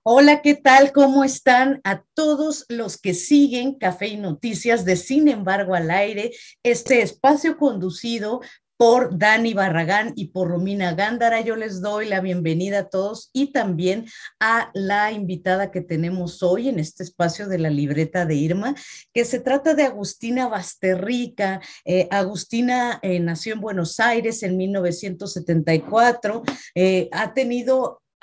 Hola, ¿qué tal? ¿Cómo están? A todos los que siguen Café y Noticias de Sin embargo al aire, este espacio conducido por Dani Barragán y por Romina Gándara. Yo les doy la bienvenida a todos y también a la invitada que tenemos hoy en este espacio de la libreta de Irma, que se trata de Agustina Basterrica. Agustina nació en Buenos Aires en 1974.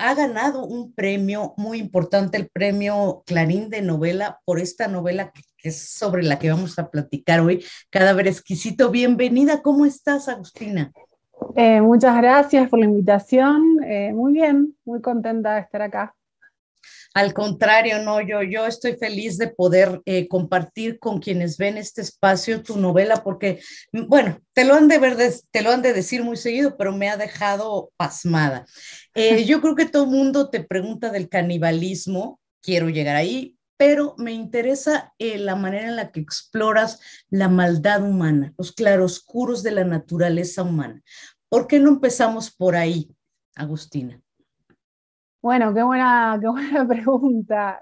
Ha ganado un premio muy importante, el premio Clarín de novela, por esta novela que es sobre la que vamos a platicar hoy, Cadáver Exquisito. Bienvenida, ¿cómo estás, Agustina? Muchas gracias por la invitación. Muy bien, muy contenta de estar acá. Al contrario, no, yo estoy feliz de poder compartir con quienes ven este espacio tu novela, porque, bueno, te lo han de decir muy seguido, pero me ha dejado pasmada. Yo creo que todo el mundo te pregunta del canibalismo, quiero llegar ahí, pero me interesa la manera en la que exploras la maldad humana, los claroscuros de la naturaleza humana. ¿Por qué no empezamos por ahí, Agustina? Bueno, qué buena pregunta.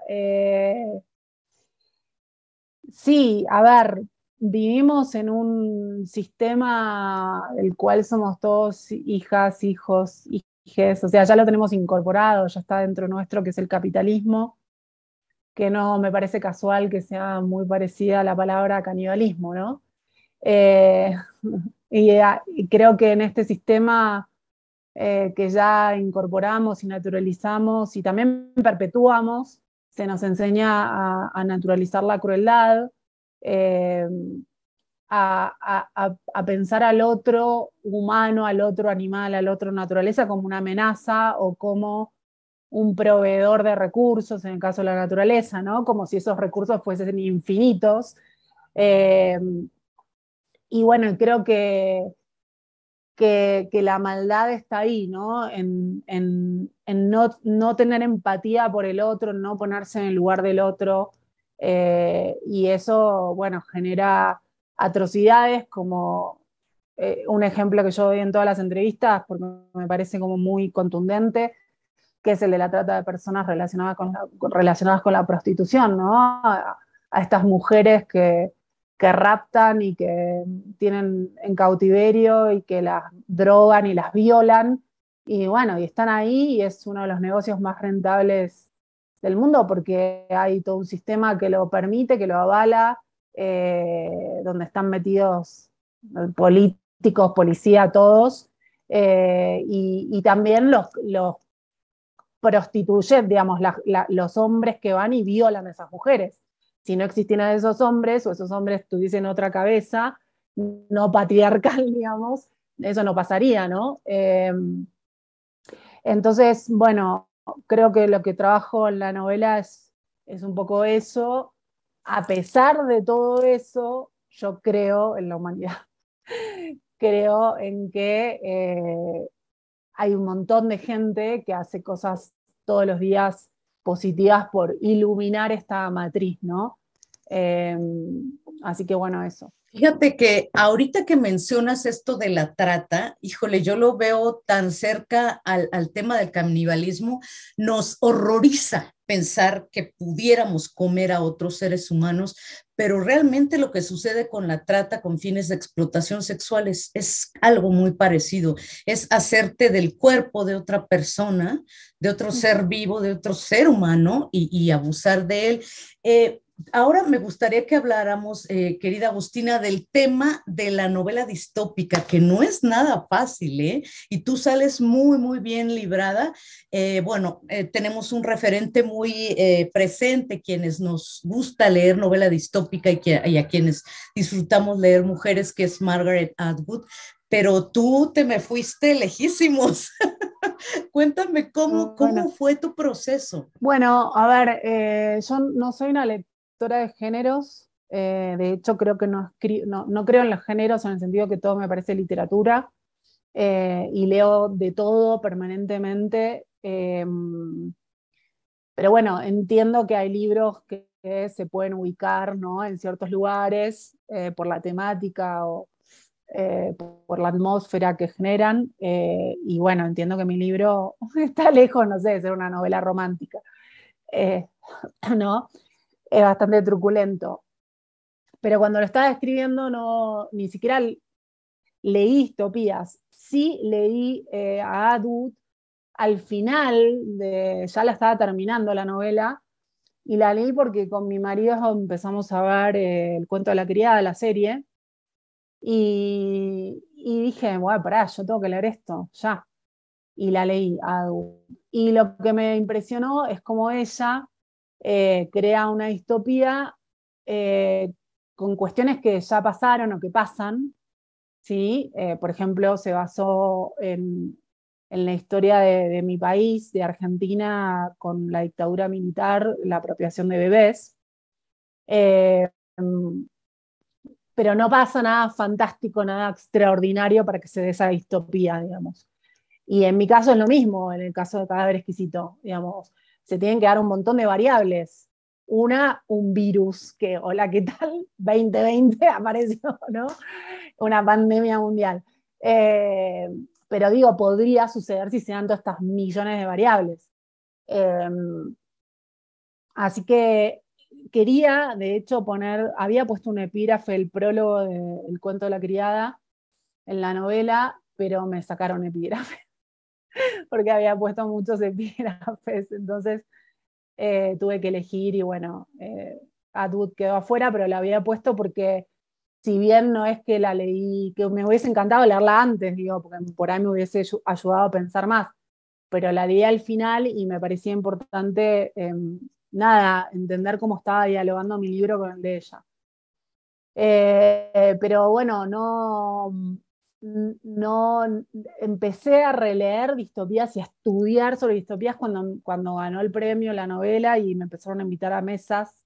Sí, a ver, vivimos en un sistema del cual somos todos hijas, hijos, hijes, o sea, ya lo tenemos incorporado, ya está dentro nuestro, que es el capitalismo, que no me parece casual que sea muy parecida a la palabra canibalismo, ¿no? Eh, y creo que en este sistema que ya incorporamos y naturalizamos y también perpetuamos, se nos enseña a naturalizar la crueldad, eh, a pensar al otro humano, al otro animal, al otro naturaleza como una amenaza o como un proveedor de recursos, en el caso de la naturaleza, ¿no? Como si esos recursos fuesen infinitos. Eh, y bueno, creo que la maldad está ahí, ¿no? En no tener empatía por el otro, no ponerse en el lugar del otro. Y eso, bueno, genera atrocidades como un ejemplo que yo doy en todas las entrevistas, porque me parece como muy contundente, que es el de la trata de personas relacionadas con la prostitución, ¿no? A estas mujeres que raptan y que tienen en cautiverio y que las drogan y las violan. Y bueno, y están ahí y es uno de los negocios más rentables del mundo porque hay todo un sistema que lo permite, que lo avala, donde están metidos políticos, policía, todos. Y también los prostituyen, digamos, los hombres que van y violan a esas mujeres. Si no existieran esos hombres o esos hombres tuviesen otra cabeza, no patriarcal, digamos, eso no pasaría, ¿no? Entonces, bueno, creo que lo que trabajo en la novela es un poco eso. A pesar de todo eso, yo creo en la humanidad. Creo en que hay un montón de gente que hace cosas todos los días positivas por iluminar esta matriz, ¿no? Eh, Así que bueno, eso. Fíjate que ahorita que mencionas esto de la trata, híjole, yo lo veo tan cerca al tema del canibalismo, nos horroriza pensar que pudiéramos comer a otros seres humanos, pero realmente lo que sucede con la trata con fines de explotación sexual es algo muy parecido, es hacerte del cuerpo de otra persona, de otro ser vivo, de otro ser humano y abusar de él. Ahora me gustaría que habláramos, querida Agustina, del tema de la novela distópica, que no es nada fácil, ¿eh? Y tú sales muy, muy bien librada. Tenemos un referente muy presente, quienes nos gusta leer novela distópica y a quienes disfrutamos leer mujeres, que es Margaret Atwood, pero tú te me fuiste lejísimos. Cuéntame cómo Bueno, fue tu proceso. bueno, a ver, yo no soy una lectora de géneros, de hecho creo que no creo en los géneros en el sentido que todo me parece literatura, y leo de todo permanentemente. Pero bueno, entiendo que hay libros que se pueden ubicar, ¿no? En ciertos lugares por la temática o por la atmósfera que generan. Y bueno, entiendo que mi libro está lejos, no sé, de ser una novela romántica. eh, ¿no? Es bastante truculento. Pero cuando lo estaba escribiendo, no, ni siquiera leí distopías. Sí leí a Atwood al final, ya la estaba terminando la novela, y la leí porque con mi marido empezamos a ver El cuento de la criada, la serie, y dije, bueno, pará, yo tengo que leer esto, ya. Y la leí a Atwood. Y lo que me impresionó es cómo ella crea una distopía eh, con cuestiones que ya pasaron o que pasan, ¿sí? Por ejemplo, se basó en la historia de mi país, de Argentina, con la dictadura militar, la apropiación de bebés. Eh, pero no pasa nada fantástico, nada extraordinario para que se dé esa distopía, digamos. Y en mi caso es lo mismo, en el caso de Cadáver Exquisito, digamos, se tienen que dar un montón de variables. Una, un virus que, hola, ¿qué tal? 2020 apareció, ¿no? Una pandemia mundial. Eh, pero digo, podría suceder si se dan todas estas millones de variables. Eh, Así que quería, de hecho, había puesto un epígrafe, el prólogo del cuento de la criada en la novela, pero me sacaron epígrafe porque había puesto muchos epígrafes, entonces tuve que elegir y bueno, Atwood quedó afuera, pero la había puesto porque si bien no es que la leí, que me hubiese encantado leerla antes, digo, porque por ahí me hubiese ayudado a pensar más, pero la leí al final y me parecía importante, nada, entender cómo estaba dialogando mi libro con el de ella. Pero bueno, no empecé a releer distopías y a estudiar sobre distopías cuando ganó el premio la novela y me empezaron a invitar a mesas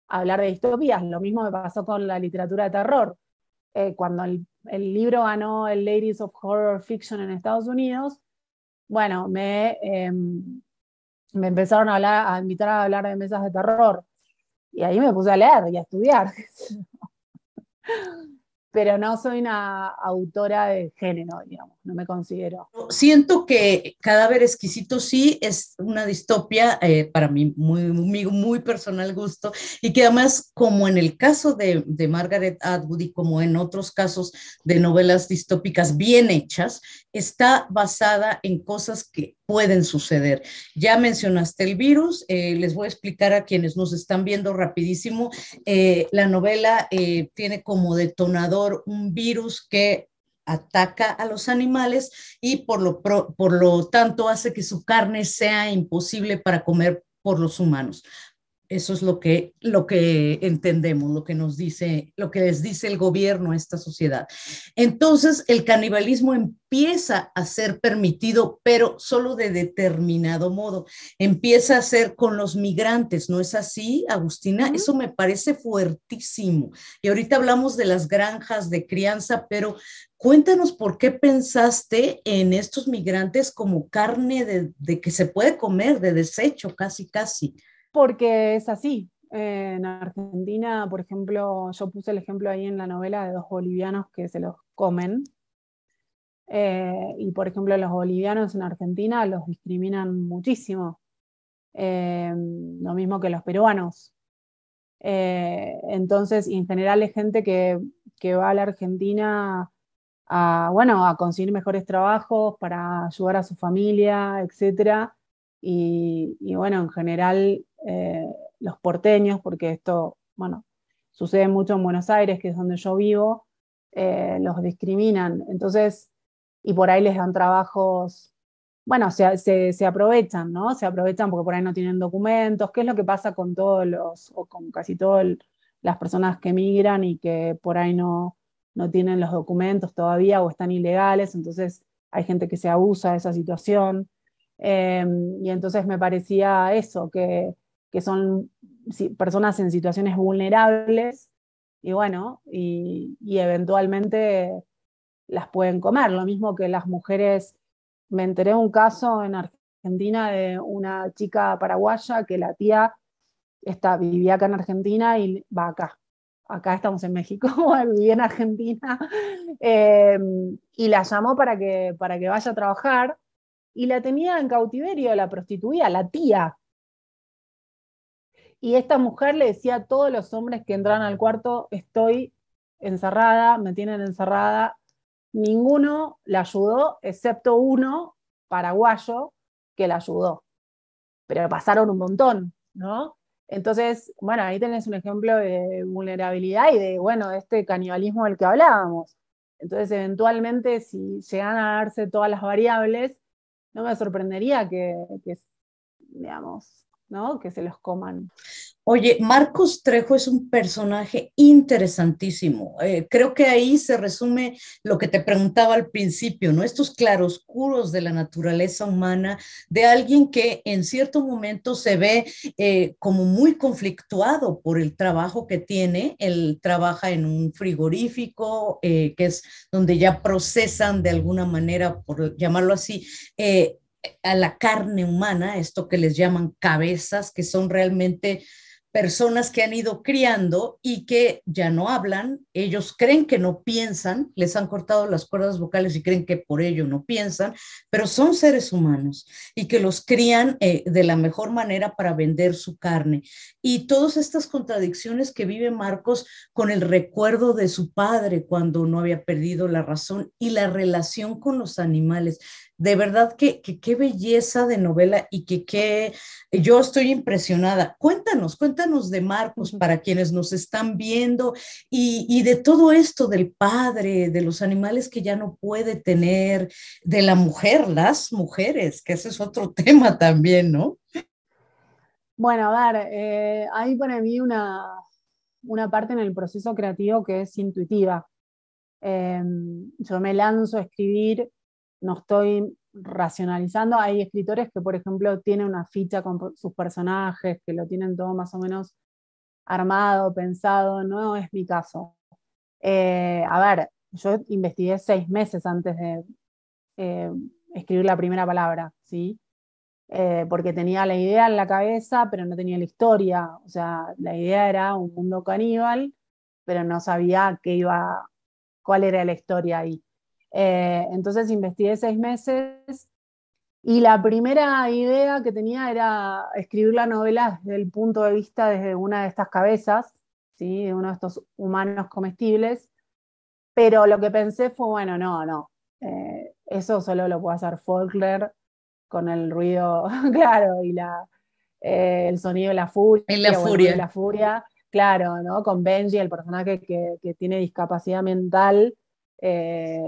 a hablar de distopías. Lo mismo me pasó con la literatura de terror. Cuando el libro ganó el Ladies of Horror Fiction en Estados Unidos, bueno, me empezaron a invitar a hablar de mesas de terror. Y ahí me puse a leer y a estudiar. Pero no soy una autora de género, digamos, no me considero. Siento que Cadáver Exquisito sí es una distopia para mí muy personal gusto y que además como en el caso de Margaret Atwood y como en otros casos de novelas distópicas bien hechas, está basada en cosas que pueden suceder. Ya mencionaste el virus, les voy a explicar a quienes nos están viendo rapidísimo. La novela tiene como detonador un virus que ataca a los animales y por lo tanto hace que su carne sea imposible para comer por los humanos. Eso es lo que entendemos, lo que nos dice, lo que les dice el gobierno a esta sociedad. Entonces, el canibalismo empieza a ser permitido, pero solo de determinado modo. Empieza a ser con los migrantes, ¿no es así, Agustina? ¿Mm? Eso me parece fuertísimo. Y ahorita hablamos de las granjas de crianza, pero cuéntanos por qué pensaste en estos migrantes como carne de que se puede comer, de desecho, casi, casi. Porque es así. En Argentina, por ejemplo, yo puse el ejemplo ahí en la novela de dos bolivianos que se los comen. Y por ejemplo, los bolivianos en Argentina los discriminan muchísimo. Lo mismo que los peruanos. Entonces, y en general es gente que va a la Argentina a, bueno, a conseguir mejores trabajos para ayudar a su familia, etcétera. Y bueno, en general los porteños, porque esto, bueno, sucede mucho en Buenos Aires, que es donde yo vivo, los discriminan. Entonces, y por ahí les dan trabajos, bueno, se aprovechan, ¿no? Se aprovechan porque por ahí no tienen documentos, qué es lo que pasa con todos o con casi todas las personas que migran y que por ahí no tienen los documentos todavía o están ilegales, entonces hay gente que se abusa de esa situación. Y entonces me parecía eso, que son personas en situaciones vulnerables y bueno, y eventualmente las pueden comer. Lo mismo que las mujeres, me enteré de un caso en Argentina de una chica paraguaya que la tía vivía acá en Argentina y va acá estamos en México, vivía en Argentina, eh, y la llamó para que vaya a trabajar y la tenía en cautiverio, la prostituía, la tía. Y esta mujer le decía a todos los hombres que entraban al cuarto, estoy encerrada, me tienen encerrada. Ninguno la ayudó, excepto uno, paraguayo, que la ayudó. Pero pasaron un montón, ¿no? Entonces, bueno, ahí tenés un ejemplo de vulnerabilidad y de, bueno, de este canibalismo del que hablábamos. Entonces, eventualmente, si llegan a darse todas las variables, no me sorprendería que digamos, ¿no? Que se los coman. Oye, Marcos Trejo es un personaje interesantísimo. Creo que ahí se resume lo que te preguntaba al principio, ¿no? Estos claroscuros de la naturaleza humana, de alguien que en cierto momento se ve como muy conflictuado por el trabajo que tiene. Él trabaja en un frigorífico, que es donde ya procesan de alguna manera, por llamarlo así, a la carne humana, esto que les llaman cabezas, que son realmente personas que han ido criando y que ya no hablan, ellos creen que no piensan, les han cortado las cuerdas vocales y creen que por ello no piensan, pero son seres humanos y que los crían de la mejor manera para vender su carne. Y todas estas contradicciones que vive Marcos con el recuerdo de su padre cuando no había perdido la razón y la relación con los animales. De verdad que qué belleza de novela y que yo estoy impresionada. Cuéntanos de Marcos para quienes nos están viendo y de todo esto del padre, de los animales que ya no puede tener, de la mujer, las mujeres, que ese es otro tema también, ¿no? Bueno, a ver, hay para mí una parte en el proceso creativo que es intuitiva. Eh, yo me lanzo a escribir, no estoy racionalizando. Hay escritores que, por ejemplo, tienen una ficha con sus personajes, que lo tienen todo más o menos armado, pensado. No es mi caso. A ver, yo investigué 6 meses antes de eh, escribir la primera palabra, ¿sí? Porque tenía la idea en la cabeza, pero no tenía la historia. O sea, la idea era un mundo caníbal, pero no sabía cuál era la historia ahí. Entonces investigué 6 meses y la primera idea que tenía era escribir la novela desde el punto de vista desde una de estas cabezas, ¿sí? De uno de estos humanos comestibles, pero lo que pensé fue, bueno, no, eso solo lo puede hacer Faulkner con el ruido, claro, y el sonido de la En la furia o el ruido de furia. la furia, claro, ¿no? Con Benji, el personaje que tiene discapacidad mental, eh,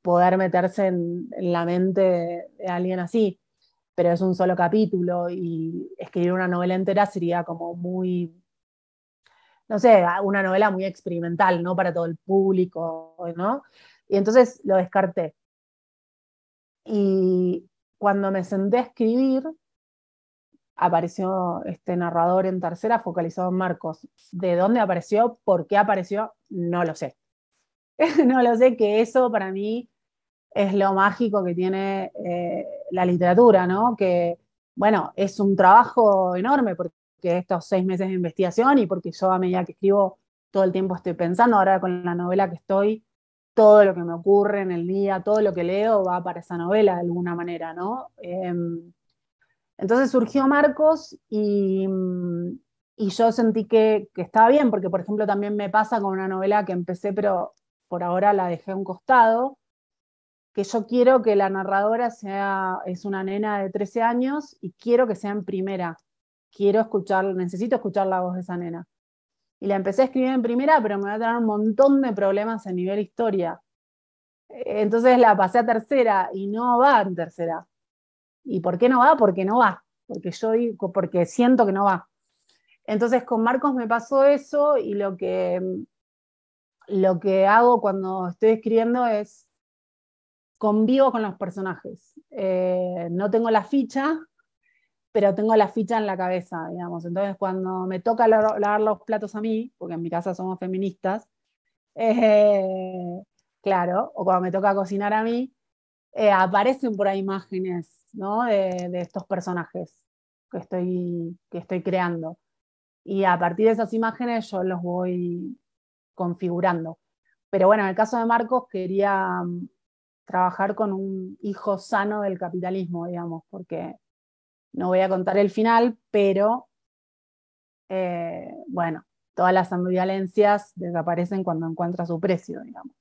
poder meterse en la mente de alguien así, pero es un solo capítulo y escribir una novela entera sería como muy, no sé, una novela muy experimental, ¿no? Para todo el público, ¿no? Y entonces lo descarté. Y cuando me senté a escribir, apareció este narrador en tercera focalizado en Marcos. ¿De dónde apareció? ¿Por qué apareció? No lo sé. No lo sé, que eso para mí es lo mágico que tiene la literatura, ¿no? Que, bueno, es un trabajo enorme porque estos 6 meses de investigación y porque yo a medida que escribo todo el tiempo estoy pensando, ahora con la novela que estoy, todo lo que me ocurre en el día, todo lo que leo va para esa novela de alguna manera, ¿no? Entonces surgió Marcos y yo sentí que estaba bien, porque por ejemplo también me pasa con una novela que empecé, pero por ahora la dejé a un costado, que yo quiero que la narradora es una nena de 13 años y quiero que sea en primera. Quiero escuchar, necesito escuchar la voz de esa nena. Y la empecé a escribir en primera, pero me va a tener un montón de problemas a nivel historia. Entonces la pasé a tercera y no va en tercera. ¿Y por qué no va? Porque no va. Porque siento que no va. Entonces con Marcos me pasó eso y lo que hago cuando estoy escribiendo es convivo con los personajes. No tengo la ficha, pero tengo la ficha en la cabeza, digamos. Entonces cuando me toca lavar los platos a mí, porque en mi casa somos feministas, eh, claro, o cuando me toca cocinar a mí, aparecen por ahí imágenes, ¿no? de estos personajes que estoy creando. Y a partir de esas imágenes yo los voy configurando. Pero bueno, en el caso de Marcos quería trabajar con un hijo sano del capitalismo, digamos, porque no voy a contar el final, pero bueno, todas las ambivalencias desaparecen cuando encuentra su precio, digamos.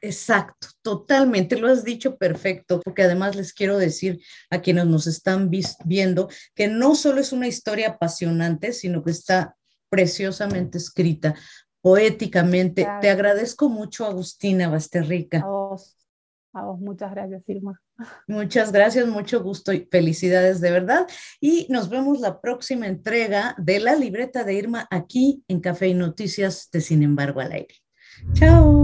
Exacto, totalmente, lo has dicho perfecto, porque además les quiero decir a quienes nos están viendo que no solo es una historia apasionante, sino que está preciosamente escrita, poéticamente. Te Gracias. agradezco mucho, Agustina A Basterrica. vos, a vos, muchas gracias, Irma. Muchas gracias, mucho gusto y felicidades de verdad. Y nos vemos la próxima entrega de la libreta de Irma aquí en Café y Noticias de Sin embargo al aire. Chao.